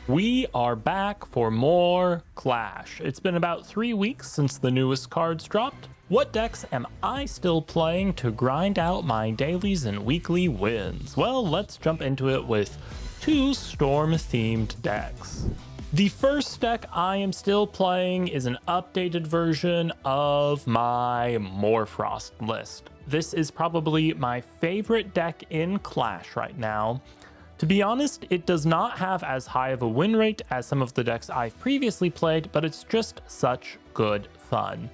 We are back for more Clash. It's been about 3 weeks since the newest cards dropped. What decks am I still playing to grind out my dailies and weekly wins? Well, let's jump into it with 2 Storm-themed decks. The first deck I am still playing is an updated version of my Morphrost list. This is probably my favorite deck in Clash right now. To be honest, it does not have as high of a win rate as some of the decks I've previously played, but it's just such good fun.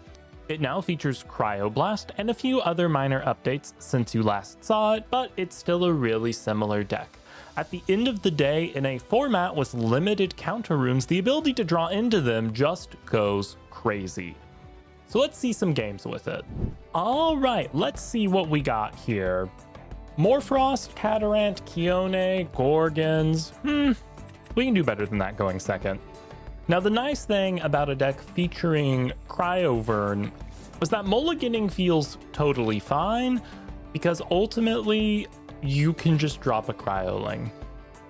It now features Cryoblast and a few other minor updates since you last saw it, but it's still a really similar deck. At the end of the day, in a format with limited counter runes, the ability to draw into them just goes crazy. So let's see some games with it. All right, let's see what we got here. Morphrost, Catarant, Kione, Gorgons. We can do better than that going second. Now, the nice thing about a deck featuring Cryovern was that mulliganing feels totally fine because ultimately you can just drop a Cryoling.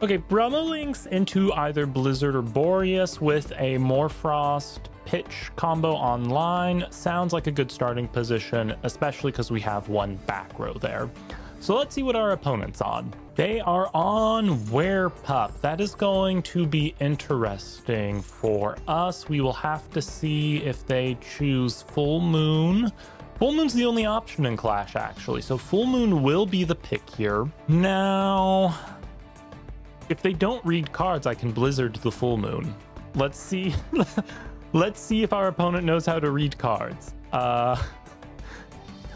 Okay, Brummelinks into either Blizzard or Boreas with a Morphrost pitch combo online sounds like a good starting position, especially because we have one back row there. So let's see what our opponent's on. They are on Werepup. That is going to be interesting for us. We will have to see if they choose Full Moon. Full Moon's the only option in Clash, actually. So Full Moon will be the pick here. Now, if they don't read cards, I can Blizzard the Full Moon. Let's see. Let's see if our opponent knows how to read cards.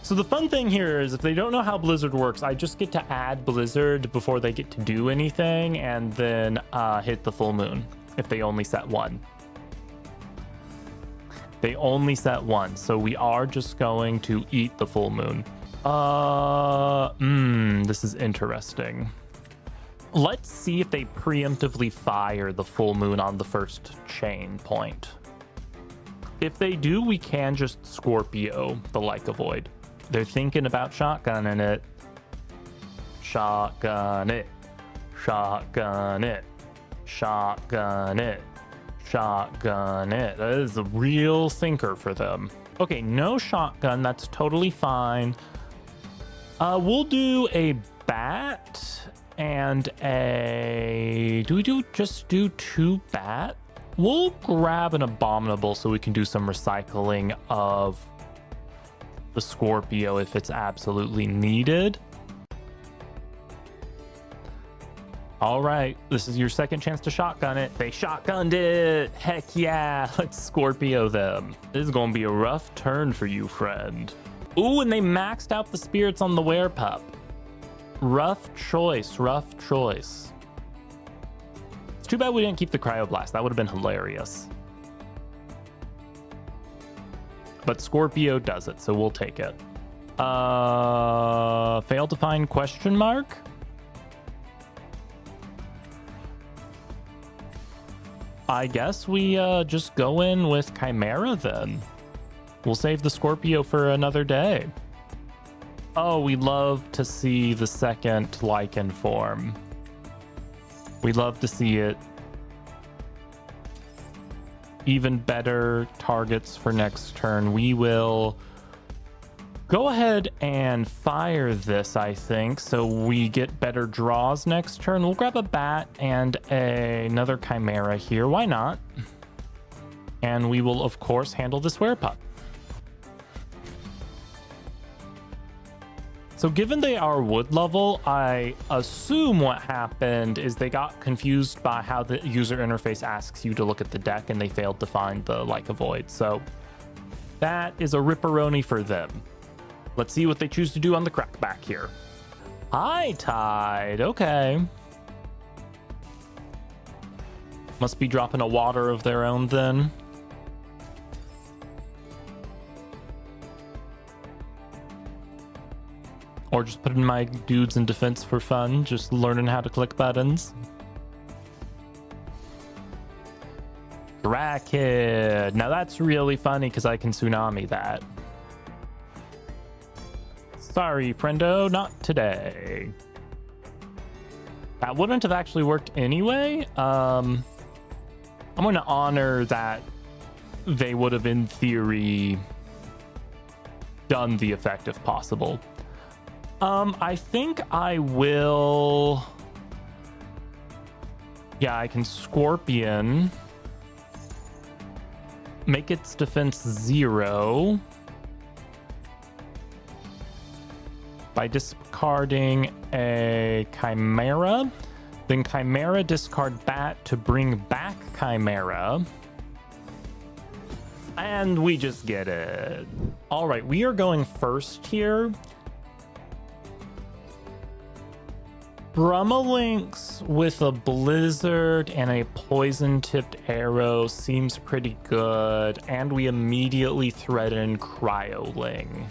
So the fun thing here is if they don't know how Blizzard works, I just get to add Blizzard before they get to do anything and then hit the Full Moon if they only set one. They only set one, so we are just going to eat the Full Moon. This is interesting. Let's see if they preemptively fire the Full Moon on the first chain point. If they do, we can just Scorpio the Like a Void. They're thinking about shotgunning it. Shotgun it. Shotgun it. Shotgun it. Shotgun it. That is a real thinker for them. Okay, no shotgun. That's totally fine. We'll do a bat and a... Do we just do 2 bat? We'll grab an Abominable so we can do some recycling of the Scorpio if it's absolutely needed. All right, this is your second chance to shotgun it. They shotgunned it. Heck yeah, let's Scorpio them. This is gonna be a rough turn for you, friend. Ooh, and they maxed out the spirits on the Werepup. Rough choice, rough choice. It's too bad we didn't keep the Cryoblast. That would have been hilarious. But Scorpio does it, so we'll take it. Failed to find question mark? I guess we just go in with Chimera then. We'll save the Scorpio for another day. Oh, we'd love to see the second Lichen form. We'd love to see it. Even better targets for next turn. We will go ahead and fire this, I think, so we get better draws next turn. We'll grab a bat and another Chimera here. Why not? And we will, of course, handle this Werepup. So given they are wood level, I assume what happened is they got confused by how the user interface asks you to look at the deck and they failed to find the Like a Void. So that is a ripperoni for them. Let's see what they choose to do on the crackback here. High Tide, okay. Must be dropping a water of their own then. Or just putting my dudes in defense for fun, just learning how to click buttons. Crackhead. Now that's really funny because I can tsunami that. Sorry, friendo, not today. That wouldn't have actually worked anyway. I'm going to honor that they would have, in theory, done the effect if possible. I think I will... Yeah, I can Scorpion. Make its defense 0. By discarding a Chimera. Then Chimera discard Bat to bring back Chimera. And we just get it. All right, we are going first here. Brumalinx with a Blizzard and a poison-tipped arrow seems pretty good. And we immediately threaten Cryoling.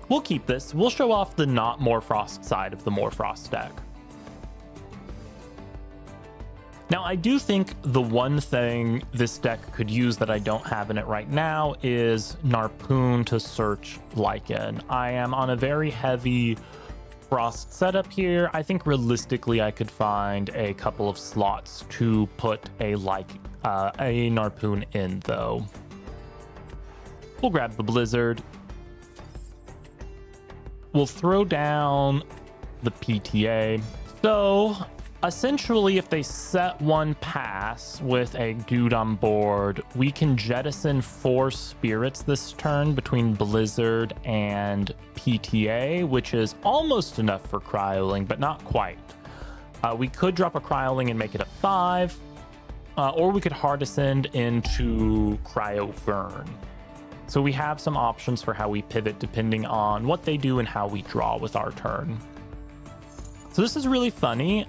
We'll keep this. We'll show off the not Morphrost side of the Morphrost deck. Now, I do think the one thing this deck could use that I don't have in it right now is Narpoon to search Lycan. I am on a very heavy Frost setup here. I think realistically I could find a couple of slots to put a Narpoon in, though. We'll grab the Blizzard. We'll throw down the PTA. So essentially, if they set one pass with a dude on board, we can jettison 4 spirits this turn between Blizzard and PTA, which is almost enough for Cryoling, but not quite. We could drop a Cryoling and make it a 5, or we could Hard Ascend into Cryovern. So we have some options for how we pivot depending on what they do and how we draw with our turn. So this is really funny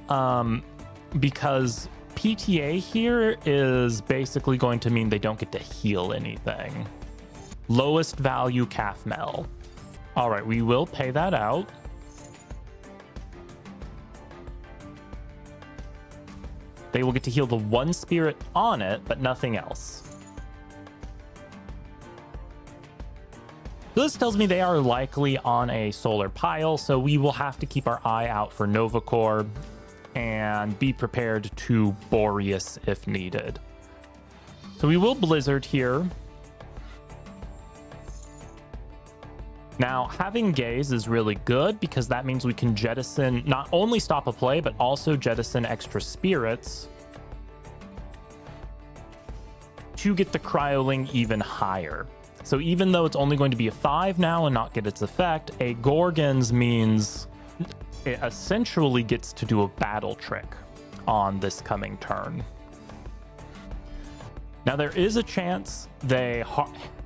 because PTA here is basically going to mean they don't get to heal anything. Lowest value Calf-Mel. All right, we will pay that out. They will get to heal the 1 spirit on it, but nothing else. So this tells me they are likely on a solar pile, so we will have to keep our eye out for Novacore and be prepared to Boreas if needed. So we will Blizzard here. Now, having Gaze is really good because that means we can jettison, not only stop a play, but also jettison extra spirits to get the Cryoling even higher. So even though it's only going to be a 5 now and not get its effect, a Gorgons means it essentially gets to do a battle trick on this coming turn. Now there is a chance they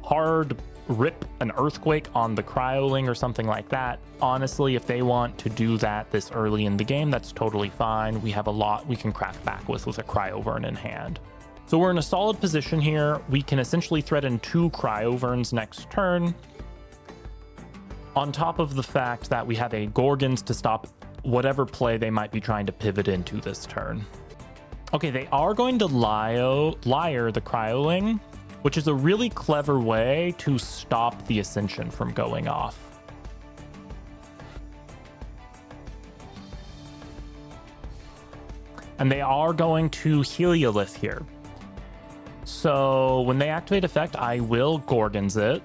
hard rip an Earthquake on the Cryoling or something like that. Honestly, if they want to do that this early in the game, that's totally fine. We have a lot we can crack back with a Cryovern in hand. So we're in a solid position here. We can essentially threaten 2 Cryoverns next turn. On top of the fact that we have a Gorgons to stop whatever play they might be trying to pivot into this turn. Okay, they are going to Lyre the Cryoling, which is a really clever way to stop the Ascension from going off. And they are going to Heliolith here. So when they activate effect, I will Gorgons it.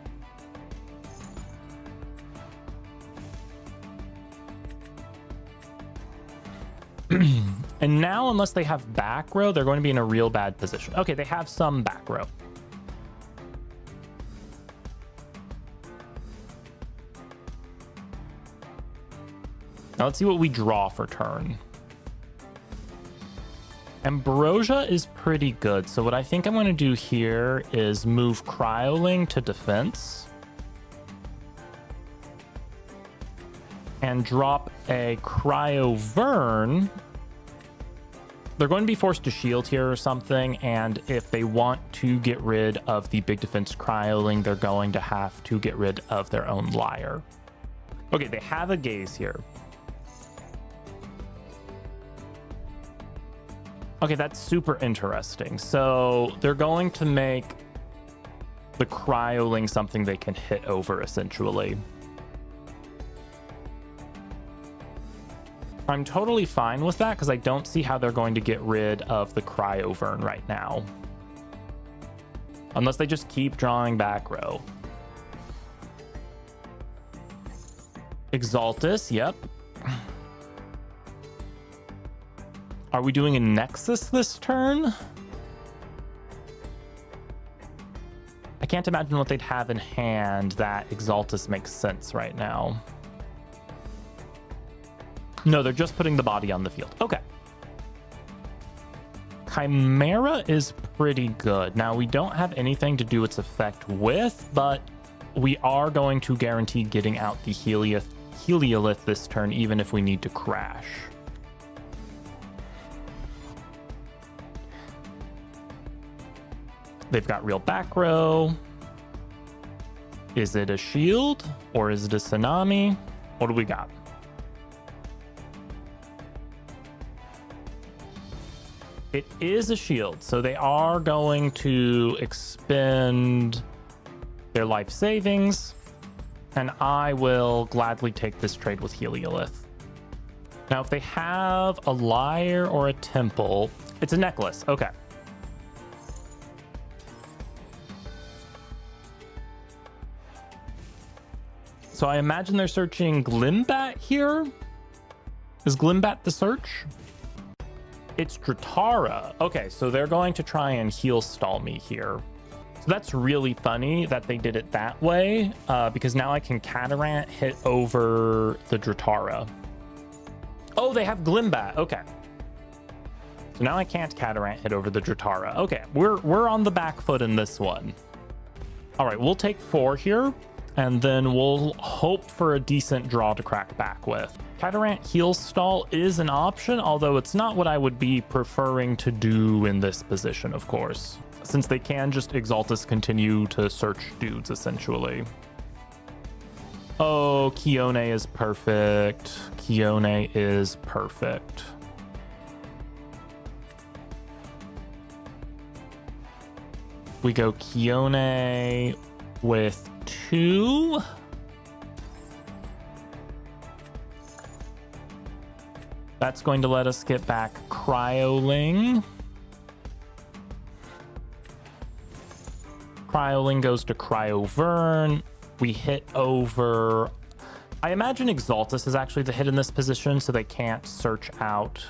And now, unless they have back row, they're going to be in a real bad position. Okay, they have some back row. Now let's see what we draw for turn. Ambrosia is pretty good. So what I think I'm going to do here is move Cryoling to defense. And drop a Cryovern. They're going to be forced to shield here or something. And if they want to get rid of the big defense Cryoling, they're going to have to get rid of their own Lyre. Okay, they have a Gaze here. Okay, that's super interesting. So they're going to make the Cryoling something they can hit over, essentially. I'm totally fine with that because I don't see how they're going to get rid of the Cryovern right now. Unless they just keep drawing back row. Exaltus, yep. Are we doing a Nexus this turn? I can't imagine what they'd have in hand that Exaltus makes sense right now. No, they're just putting the body on the field. Okay. Chimera is pretty good. Now, we don't have anything to do its effect with, but we are going to guarantee getting out the Heliolith this turn, even if we need to crash. They've got real back row. Is it a shield or is it a tsunami? What do we got? It is a shield, so they are going to expend their life savings, and I will gladly take this trade with Heliolith. Now, if they have a lyre or a temple, it's a necklace. Okay. So I imagine they're searching Glimbat here. Is Glimbat the search? It's Dratara. Okay, so they're going to try and heal stall me here. So that's really funny that they did it that way, because now I can Catarant hit over the Dratara. Oh, they have Glimbat. Okay. So now I can't Catarant hit over the Dratara. Okay, we're on the back foot in this one. All right, we'll take 4 here, and then we'll hope for a decent draw to crack back with. Catarant heal stall is an option, although it's not what I would be preferring to do in this position, of course, since they can just Exaltus continue to search dudes, essentially. Oh, Kione is perfect. Kione is perfect. We go Kione with 2. That's going to let us get back Cryoling. Cryoling goes to Cryovern. We hit over... I imagine Exaltus is actually the hit in this position, so they can't search out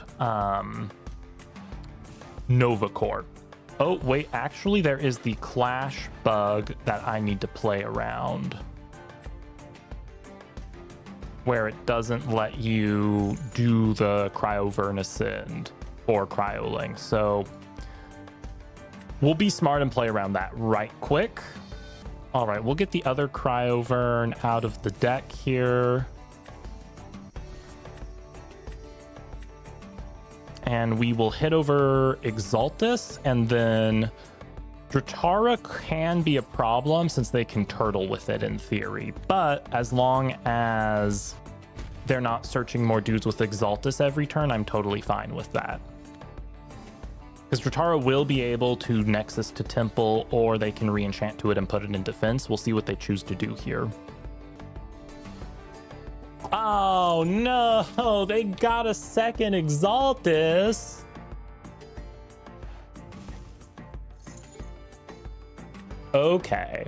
Novacore. Oh, wait, actually, there is the Clash bug that I need to play around, where it doesn't let you do the Cryovern Ascend or Cryoling. So we'll be smart and play around that right quick. All right, we'll get the other Cryovern out of the deck here. And we will hit over Exaltus, and then Dratara can be a problem since they can turtle with it in theory. But as long as they're not searching more dudes with Exaltus every turn, I'm totally fine with that. Because Dratara will be able to Nexus to Temple, or they can re-enchant to it and put it in defense. We'll see what they choose to do here. Oh no, they got a second Exaltus. Okay.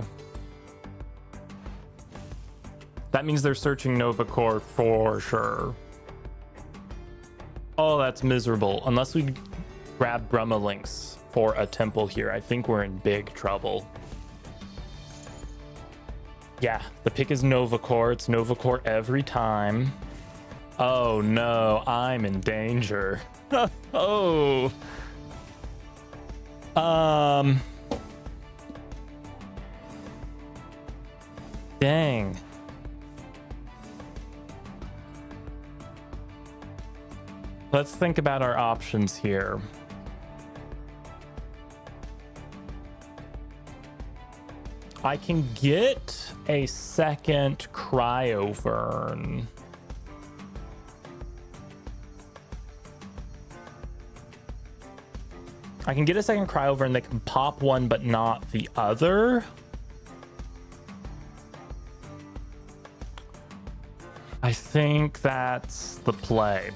That means they're searching Novacore for sure. Oh, that's miserable. Unless we grab Brummalinks for a temple here, I think we're in big trouble. Yeah, the pick is Novacore. It's Novacore every time. Oh no, I'm in danger. Oh. Dang. Let's think about our options here. I can get a second Cryovern. I can get a second Cryovern that can pop one but not the other. I think that's the play.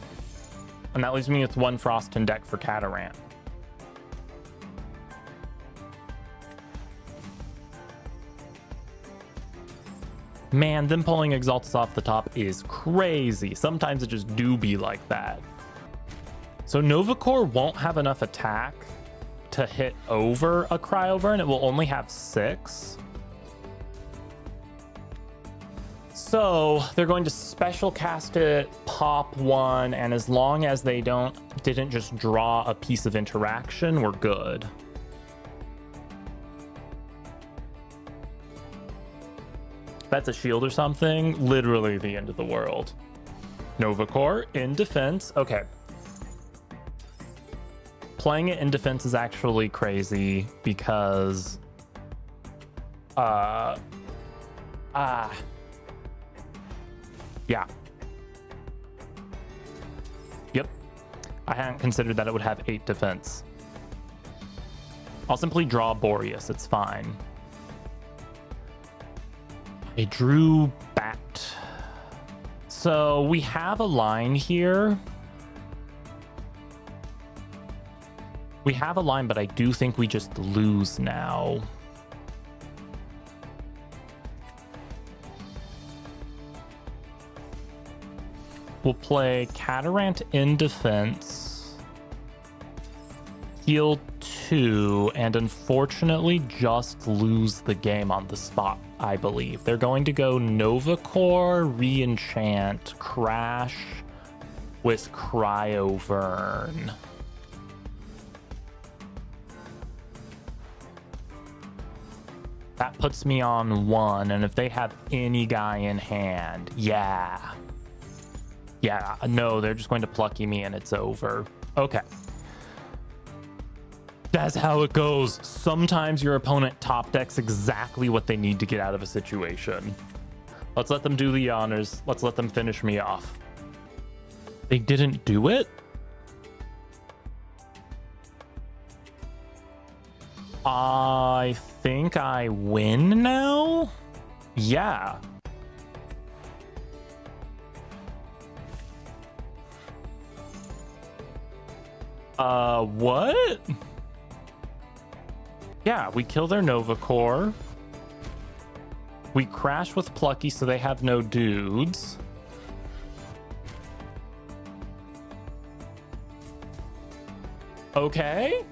And that leaves me with 1 Frost in deck for Catarant. Man, them pulling Exaltus off the top is crazy. Sometimes it just do be like that. So Novacore won't have enough attack to hit over a Cryover, and it will only have 6. So they're going to special cast it, pop 1, and as long as they didn't just draw a piece of interaction, we're good. That's a shield or something, literally the end of the world. Novacore in defense. Okay. Playing it in defense is actually crazy because yeah. Yep. I hadn't considered that it would have 8 defense. I'll simply draw Boreas, it's fine. I drew Bat. So we have a line here. We have a line, but I do think we just lose now. We'll play Catarant in defense, heal 2, and unfortunately just lose the game on the spot, I believe. They're going to go Novacore, Re-enchant, Crash with Cryovern. That puts me on 1, and if they have any guy in hand, yeah, no, they're just going to plucky me and it's over. Okay. That's how it goes. Sometimes your opponent top decks exactly what they need to get out of a situation. Let's let them do the honors. Let's let them finish me off. They didn't do it? I think I win now? Yeah. What? Yeah, we kill their Novacore. We crash with Plucky so they have no dudes. Okay.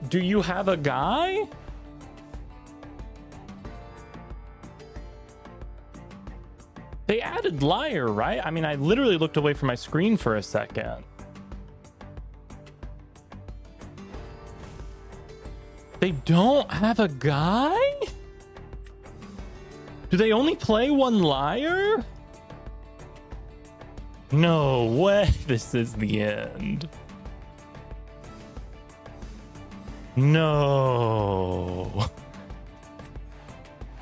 Do you have a guy? They added Liar, right? I mean, I literally looked away from my screen for a second. They don't have a guy? Do they only play 1 Liar? No way. This is the end. No.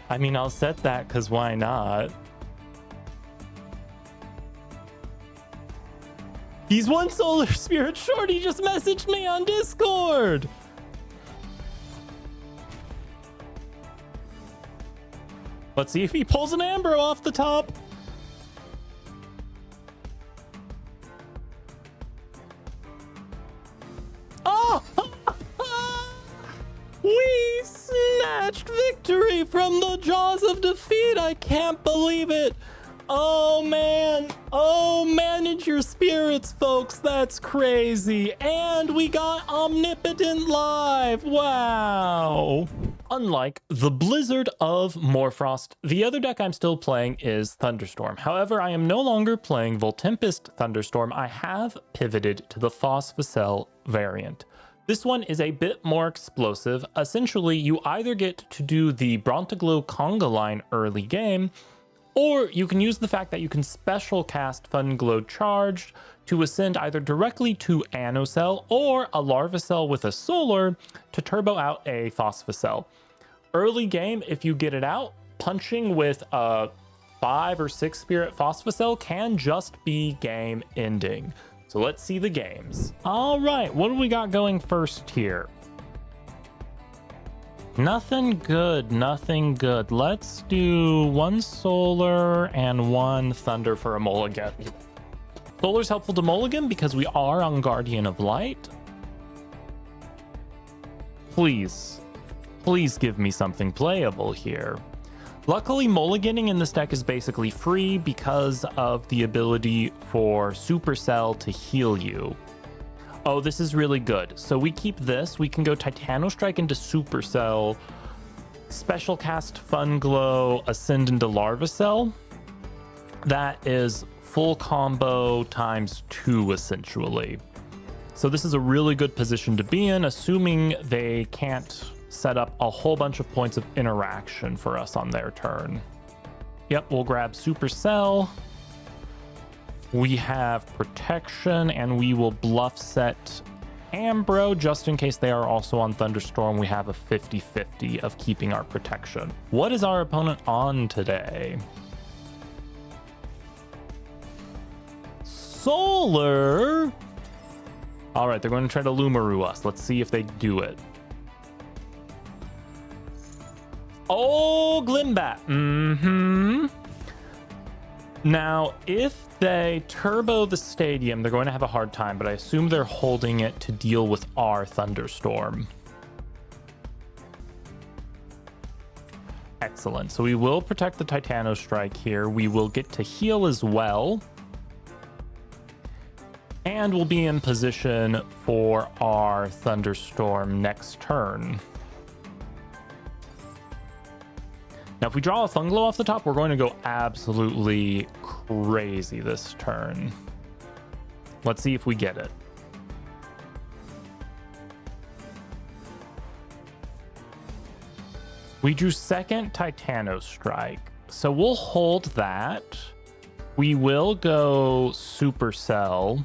I mean, I'll set that because why not? He's 1 Solar Spirit short. He just messaged me on Discord. Let's see if he pulls an Ambro off the top. Oh! We snatched victory from the jaws of defeat. I can't believe it. Oh man. Oh, manage your spirits, folks. That's crazy. And we got Omnipotent live. Wow. Unlike the Blizzard of Morphrost, the other deck I'm still playing is Thunderstorm. However, I am no longer playing Voltempest Thunderstorm. I have pivoted to the Phosvocell variant. This one is a bit more explosive. Essentially, you either get to do the Brontiglow Conga line early game, or you can use the fact that you can special cast Funglow Charged to ascend either directly to Anocell or a Larvacell with a Solar to turbo out a Phosvocell. Early game, if you get it out, punching with a 5 or 6 Spirit Phosvocell can just be game ending. So let's see the games. All right, what do we got going first here? Nothing good, nothing good. Let's do 1 Solar and 1 Thunder for a mulligan. Solar's helpful to mulligan because we are on Guardian of Light. Please give me something playable here. Luckily, mulliganing in this deck is basically free because of the ability for Supercell to heal you. Oh, this is really good. So we keep this. We can go Titanostrike into Supercell, Special Cast Fun Glow, Ascend into Larvacell. That is full combo times 2, essentially. So this is a really good position to be in, assuming they can't set up a whole bunch of points of interaction for us on their turn. Yep, we'll grab Supercell. We have protection, and we will bluff set Ambro just in case they are also on Thunderstorm. We have a 50-50 of keeping our protection. What is our opponent on today? Solar. All right, they're going to try to Lumaru us. Let's see if they do it. Oh, Glimbat. Now, if they turbo the stadium, they're going to have a hard time, but I assume they're holding it to deal with our Thunderstorm. Excellent. So we will protect the Titanostrike here. We will get to heal as well. And we'll be in position for our Thunderstorm next turn. Now, if we draw a Funglow off the top, we're going to go absolutely crazy this turn. Let's see if we get it. We drew second Titanostrike, so we'll hold that. We will go Supercell.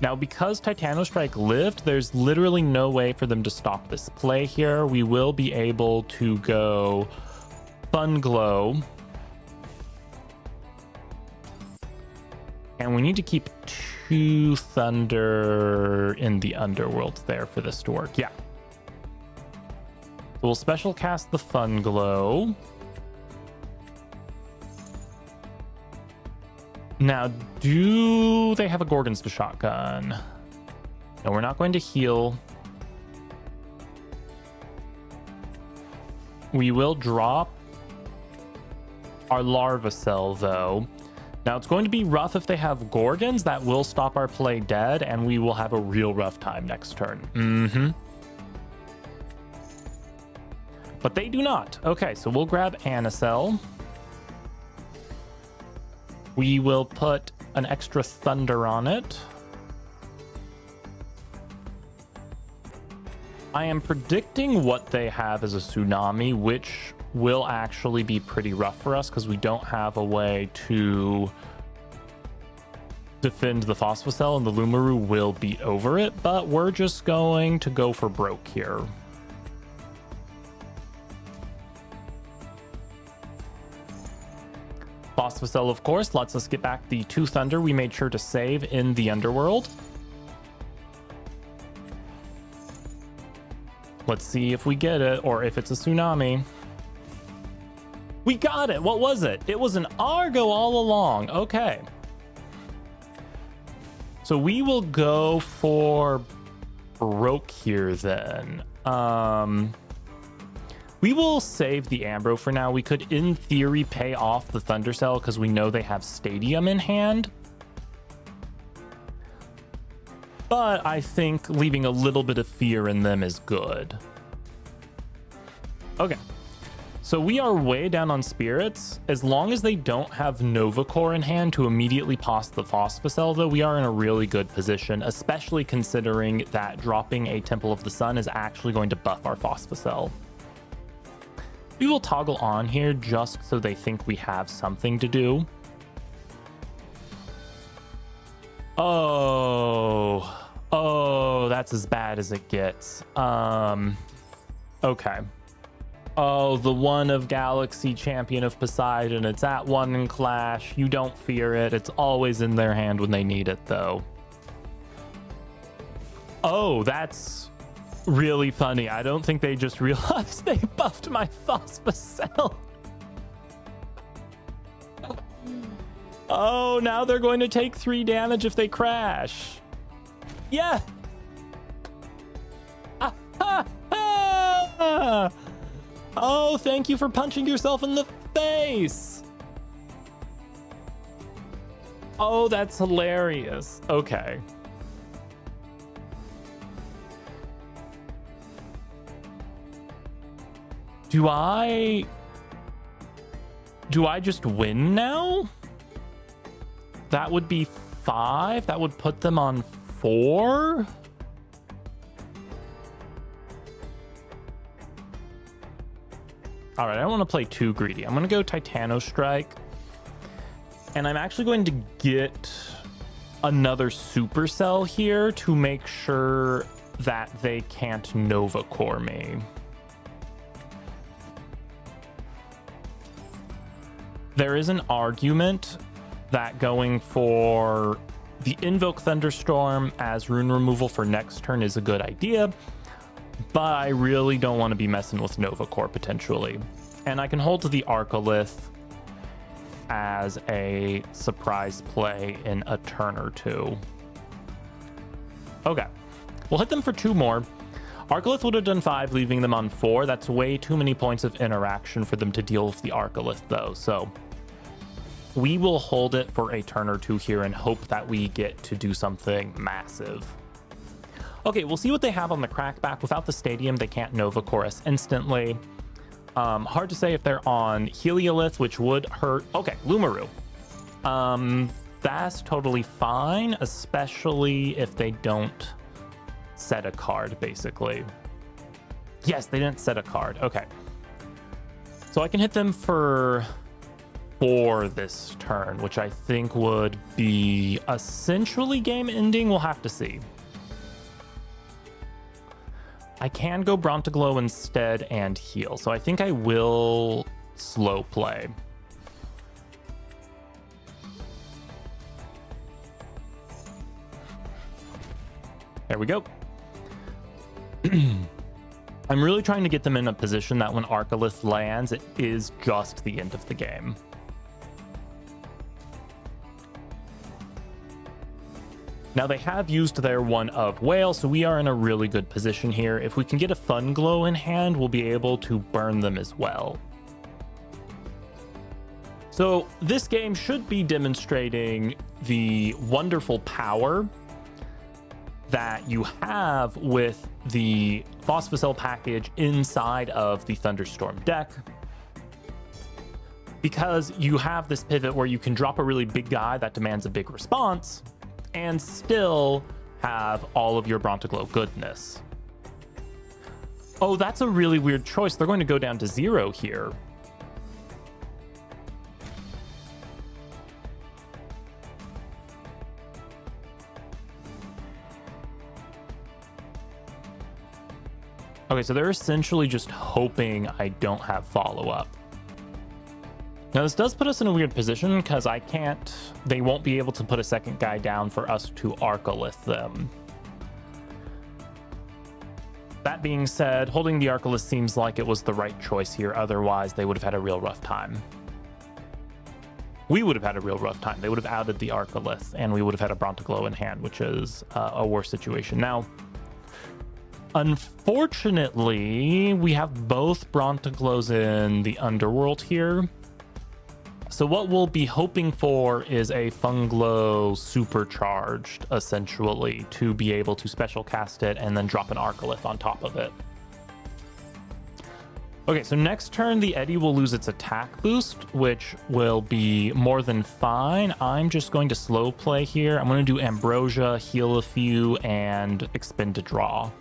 Now, because Titanostrike lived, there's literally no way for them to stop this play here. We will be able to go Fun Glow. And we need to keep 2 Thunder in the Underworld there for this to work. Yeah. So we'll special cast the Fun Glow. Now, do they have a Gorgon's to shotgun? No, we're not going to heal. We will drop our Larvacell, though. Now, it's going to be rough if they have Gorgons. That will stop our play dead, and we will have a real rough time next turn. But they do not. Okay, so we'll grab Anacell. We will put an extra Thunder on it. I am predicting what they have as a Tsunami, which will actually be pretty rough for us because we don't have a way to defend the Phosvocell, and the Lumaru will be over it, but we're just going to go for broke here. Phosvocell, of course, lets us get back the 2 Thunder we made sure to save in the Underworld. Let's see if we get it, or if it's a Tsunami. We got it! What was it? It was an Argo all along. Okay. So we will go for broke here then. We will save the Ambro for now. We could, in theory, pay off the Thundercell because we know they have Stadium in hand. But I think leaving a little bit of fear in them is good. Okay. So we are way down on Spirits. As long as they don't have Nova Core in hand to immediately pass the Phosphocell, though, we are in a really good position, especially considering that dropping a Temple of the Sun is actually going to buff our Phosphocell. We will toggle on here just so they think we have something to do. Oh, that's as bad as it gets. Okay. Oh, the one of Galaxy Champion of Poseidon. It's at 1 in Clash. You don't fear it. It's always in their hand when they need it, though. Oh, that's really funny. I don't think they just realized they buffed my Phosphocell. Oh, now they're going to take 3 damage if they crash. Yeah. Oh, thank you for punching yourself in the face. Oh, that's hilarious. Okay. Do I just win now? That would be 5. That would put them on 4. All right, I don't want to play too greedy. I'm going to go Titano Strike. And I'm actually going to get another Supercell here to make sure that they can't Nova Core me. There is an argument that going for the Invoke Thunderstorm as rune removal for next turn is a good idea, but I really don't want to be messing with Nova Core potentially. And I can hold to the Arcolith as a surprise play in a turn or 2. Okay, we'll hit them for 2 more. Arcolith would have done 5, leaving them on 4. That's way too many points of interaction for them to deal with the Arcolith, though. So we will hold it for a turn or 2 here and hope that we get to do something massive. Okay, we'll see what they have on the Crackback. Without the Stadium, they can't Nova Core us instantly. Hard to say if they're on Heliolith, which would hurt. Okay, Lumaru. That's totally fine, especially if they don't set a card, basically. Yes, they didn't set a card. Okay. So I can hit them for 4 this turn, which I think would be essentially game ending. We'll have to see. I can go Brontiglow instead and heal, so I think I will slow play. There we go. I'm really trying to get them in a position that when Arcolith lands, it is just the end of the game. Now they have used their one of Whale, so we are in a really good position here. If we can get a Fun Glow in hand, we'll be able to burn them as well. So this game should be demonstrating the wonderful power that you have with the Phosvocell package inside of the Thunderstorm deck. Because you have this pivot where you can drop a really big guy that demands a big response, and still have all of your Brontiglow goodness. Oh, that's a really weird choice. They're going to go down to 0 here. Okay, so they're essentially just hoping I don't have follow-up. Now this does put us in a weird position because they won't be able to put a second guy down for us to Arcolith them. That being said, holding the Arcolith seems like it was the right choice here, otherwise they would have had a real rough time. We would have had a real rough time. They would have outed the Arcolith and we would have had a Brontiglow in hand, which is a worse situation. Now, unfortunately, we have both Brontiglows in the Underworld here. So what we'll be hoping for is a Funglow supercharged, essentially, to be able to special cast it and then drop an Arcolith on top of it. Okay, so next turn, the Eddy will lose its attack boost, which will be more than fine. I'm just going to slow play here. I'm going to do Ambrosia, heal a few, and expend to draw.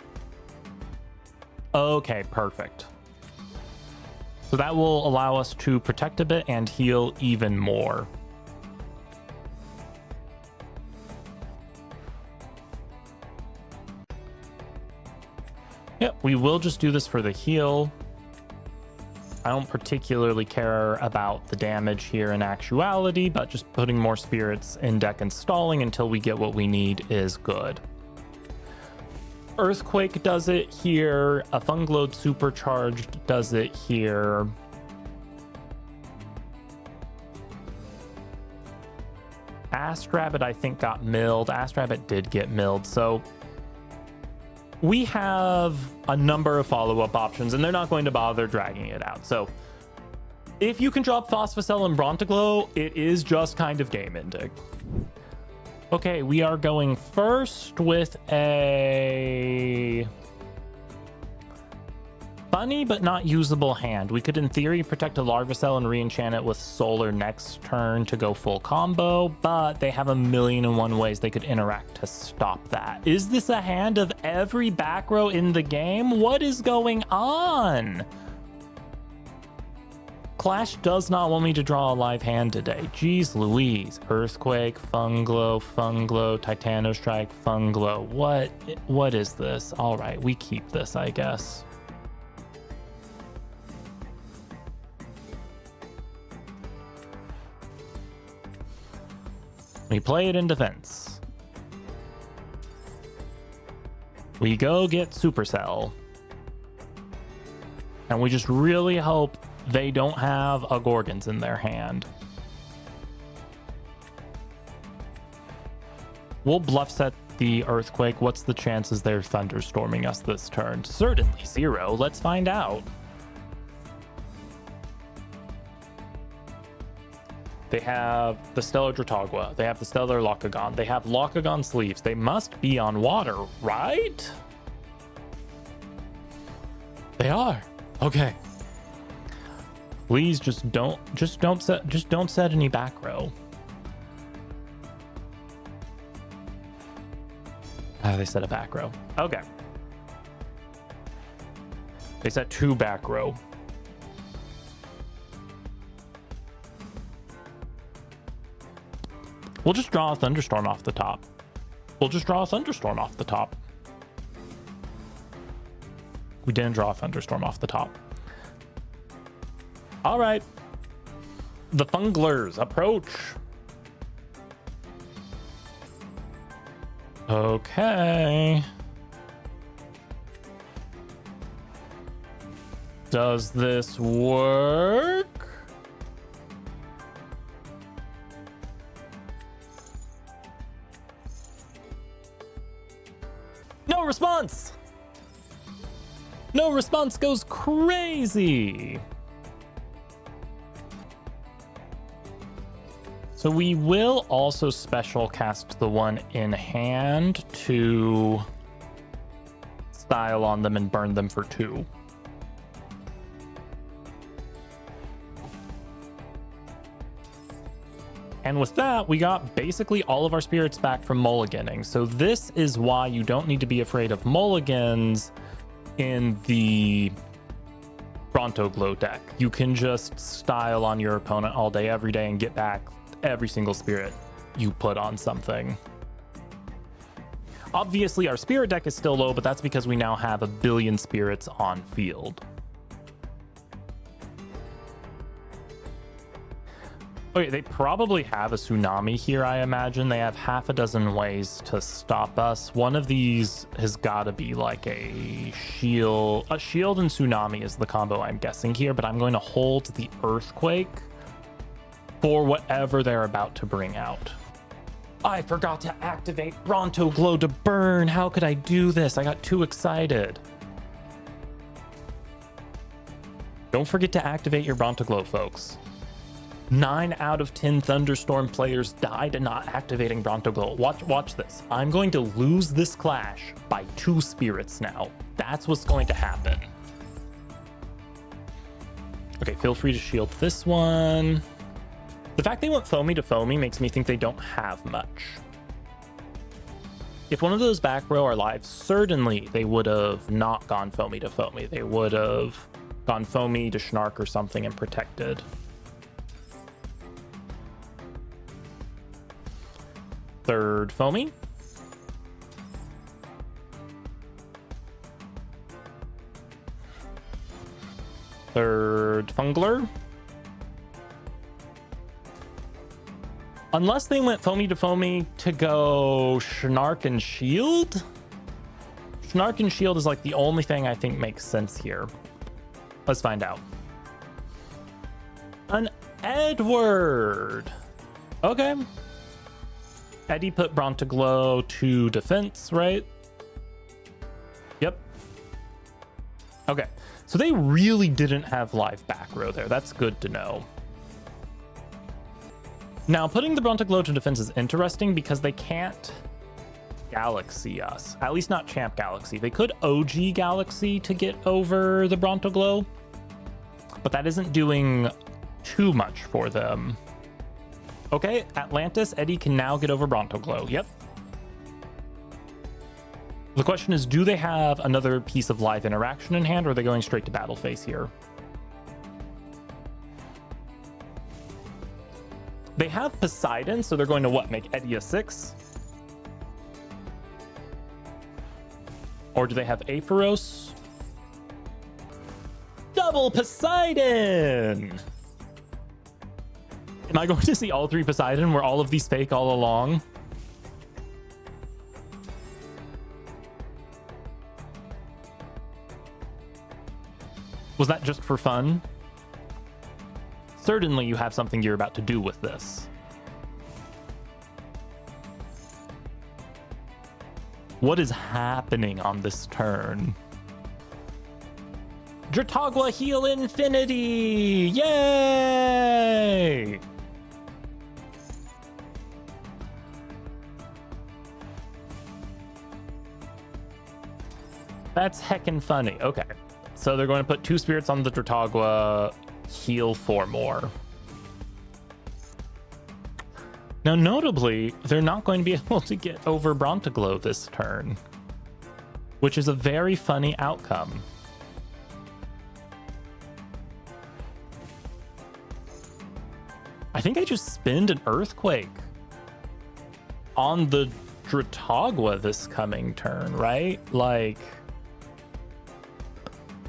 Okay, perfect. So that will allow us to protect a bit and heal even more. Yep, we will just do this for the heal. I don't particularly care about the damage here in actuality, but just putting more spirits in deck and stalling until we get what we need is good. Earthquake does it here. A Funglode Supercharged does it here. Astrabbit, I think, got milled. Astrabbit did get milled. So we have a number of follow-up options, and they're not going to bother dragging it out. So if you can drop Phosvocell and Bronteglow, it is just kind of game ending. Okay, we are going first with a funny but not usable hand. We could, in theory, protect a Larvacell and re-enchant it with Solar next turn to go full combo, but they have 1,000,001 ways they could interact to stop that. Is this a hand of every back row in the game? What is going on? Clash does not want me to draw a live hand today. Jeez Louise. Earthquake, Funglow, Titanostrike, Funglow. What is this? All right, we keep this, I guess. We play it in defense. We go get Supercell. And we just really hope they don't have a Gorgons in their hand. We'll bluff set the Earthquake. What's the chances they're Thunderstorming us this turn? Certainly 0. Let's find out. They have the Stellar Dratagua. They have the Stellar Locagon. They have Locagon sleeves. They must be on water, right? They are. Okay. Please just don't set any back row. They set a back row. Okay. They set 2 back row. We'll just draw a Thunderstorm off the top. We didn't draw a Thunderstorm off the top. All right. The Funglers approach. Okay. Does this work? No response. No response goes crazy. So we will also special cast the one in hand to style on them and burn them for 2. And with that, we got basically all of our spirits back from mulliganing. So this is why you don't need to be afraid of mulligans in the Bronteglow deck. You can just style on your opponent all day, every day, and get back every single spirit you put on something. Obviously, our spirit deck is still low, but that's because we now have 1 billion spirits on field. Okay, they probably have a tsunami here, I imagine. They have half a dozen ways to stop us. One of these has got to be like a shield. A shield and tsunami is the combo I'm guessing here, but I'm going to hold the Earthquake for whatever they're about to bring out. I forgot to activate Bronteglow to burn. How could I do this? I got too excited. Don't forget to activate your Bronteglow, folks. 9 out of 10 Thunderstorm players died not activating Bronteglow. Watch this. I'm going to lose this clash by 2 spirits now. That's what's going to happen. Okay, feel free to shield this one. The fact they went foamy to foamy makes me think they don't have much. If one of those back row are live, certainly they would have not gone foamy to foamy. They would have gone foamy to Schnark or something and protected. Third foamy. Third Fungler. Unless they went foamy to foamy to go Schnark and Shield. Schnark and Shield is like the only thing I think makes sense here. Let's find out. An Edward. Okay. Eddie put Brontiglow to defense, right? Yep. Okay, so they really didn't have live back row there. That's good to know. Now, putting the Brontiglow to defense is interesting because they can't Galaxy us. At least not Champ Galaxy. They could OG Galaxy to get over the Brontiglow, but that isn't doing too much for them. Okay, Atlantis, Eddie can now get over Brontiglow. Yep. The question is, do they have another piece of live interaction in hand, or are they going straight to battle phase here? They have Poseidon, so they're going to what? Make Eddie a 6? Or do they have Aphoros? Double Poseidon! Am I going to see all 3 Poseidon? Were all of these fake all along? Was that just for fun? Certainly you have something you're about to do with this. What is happening on this turn? Dratagua Heal Infinity! Yay! That's heckin' funny. Okay. So they're going to put 2 spirits on the Dratagua, heal 4 more. Now, notably, they're not going to be able to get over Brontiglow this turn, which is a very funny outcome. I think I just spinned an Earthquake on the Dratagua this coming turn, right? Like,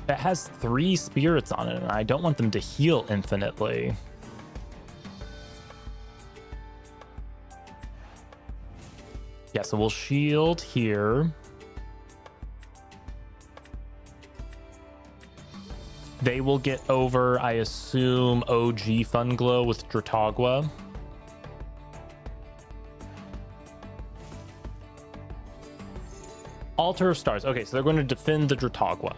it has 3 spirits on it, and I don't want them to heal infinitely. Yeah, so we'll shield here. They will get over, I assume, OG Funglow with Dratagua. Altar of Stars. Okay, so they're going to defend the Dratagua.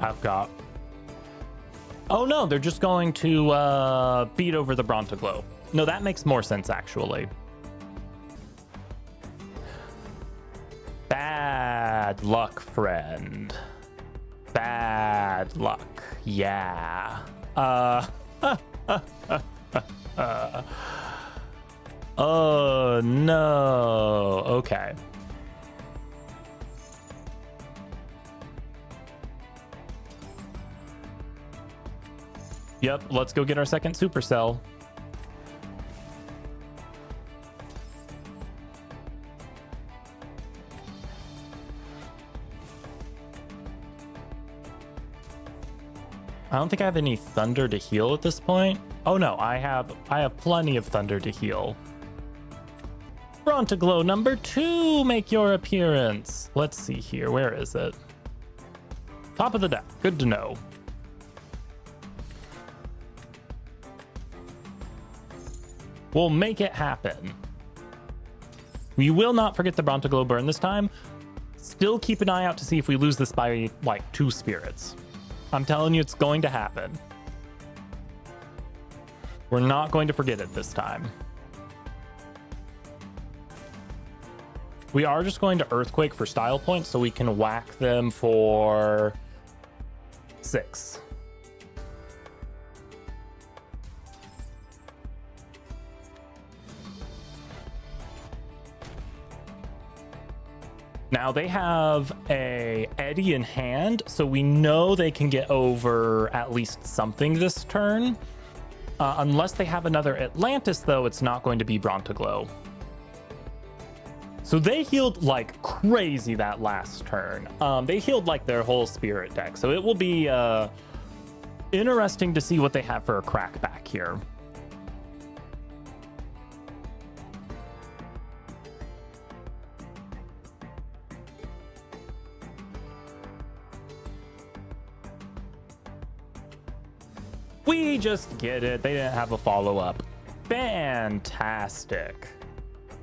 I've got... Oh no, they're just going to beat over the Brontiglow. No, that makes more sense, actually. Bad luck, friend. Bad luck. Yeah. Oh no. Okay. Yep, let's go get our second Supercell. I don't think I have any Thunder to heal at this point. Oh no, I have plenty of Thunder to heal. Brontiglow number 2, make your appearance. Let's see here, where is it? Top of the deck, good to know. We'll make it happen. We will not forget the Brontiglow burn this time. Still keep an eye out to see if we lose this by, like, 2 spirits. I'm telling you, it's going to happen. We're not going to forget it this time. We are just going to Earthquake for style points so we can whack them for 6. Now they have a Eddie in hand, so we know they can get over at least something this turn. Unless they have another Atlantis, though, it's not going to be Brontiglow. So they healed like crazy that last turn. They healed like their whole spirit deck, so it will be interesting to see what they have for a crackback here. We just get it. They didn't have a follow-up. Fantastic.